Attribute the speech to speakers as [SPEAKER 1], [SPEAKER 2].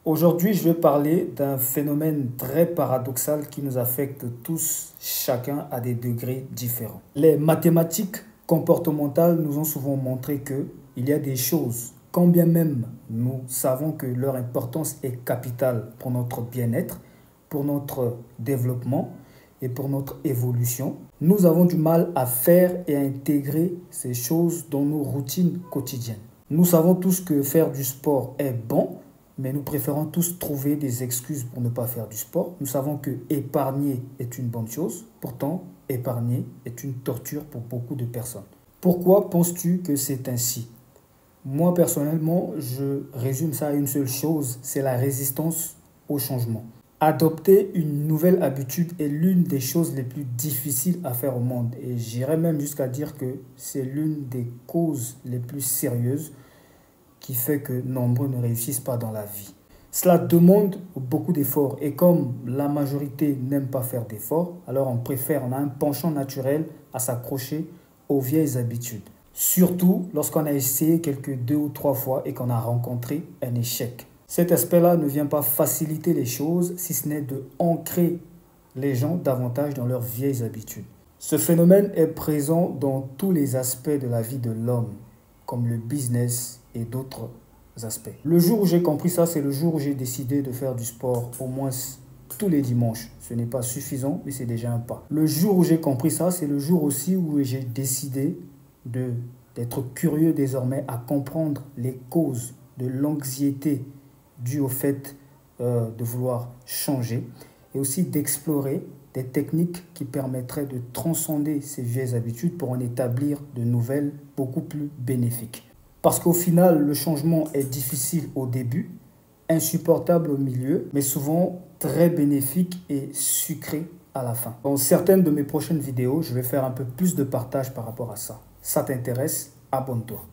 [SPEAKER 1] Aujourd'hui, je vais parler d'un phénomène très paradoxal qui nous affecte tous, chacun à des degrés différents. Les mathématiques comportementales nous ont souvent montré que il y a des choses, quand bien même nous savons que leur importance est capitale pour notre bien-être, pour notre développement et pour notre évolution, nous avons du mal à faire et à intégrer ces choses dans nos routines quotidiennes. Nous savons tous que faire du sport est bon, mais nous préférons tous trouver des excuses pour ne pas faire du sport. Nous savons que épargner est une bonne chose. Pourtant, épargner est une torture pour beaucoup de personnes. Pourquoi penses-tu que c'est ainsi? Moi, personnellement, je résume ça à une seule chose, c'est la résistance au changement. Adopter une nouvelle habitude est l'une des choses les plus difficiles à faire au monde. Et j'irais même jusqu'à dire que c'est l'une des causes les plus sérieuses qui fait que nombreux ne réussissent pas dans la vie. Cela demande beaucoup d'efforts et comme la majorité n'aime pas faire d'efforts, alors on a un penchant naturel à s'accrocher aux vieilles habitudes. Surtout lorsqu'on a essayé quelques 2 ou 3 fois et qu'on a rencontré un échec. Cet aspect-là ne vient pas faciliter les choses, si ce n'est de ancrer les gens davantage dans leurs vieilles habitudes. Ce phénomène est présent dans tous les aspects de la vie de l'homme, comme le business et d'autres aspects. Le jour où j'ai compris ça, c'est le jour où j'ai décidé de faire du sport au moins tous les dimanches. Ce n'est pas suffisant, mais c'est déjà un pas. Le jour où j'ai compris ça, c'est le jour aussi où j'ai décidé d'être curieux désormais à comprendre les causes de l'anxiété due au fait de vouloir changer et aussi d'explorer des techniques qui permettraient de transcender ces vieilles habitudes pour en établir de nouvelles beaucoup plus bénéfiques. Parce qu'au final, le changement est difficile au début, insupportable au milieu, mais souvent très bénéfique et sucré à la fin. Dans certaines de mes prochaines vidéos, je vais faire un peu plus de partage par rapport à ça. Ça t'intéresse? Abonne-toi.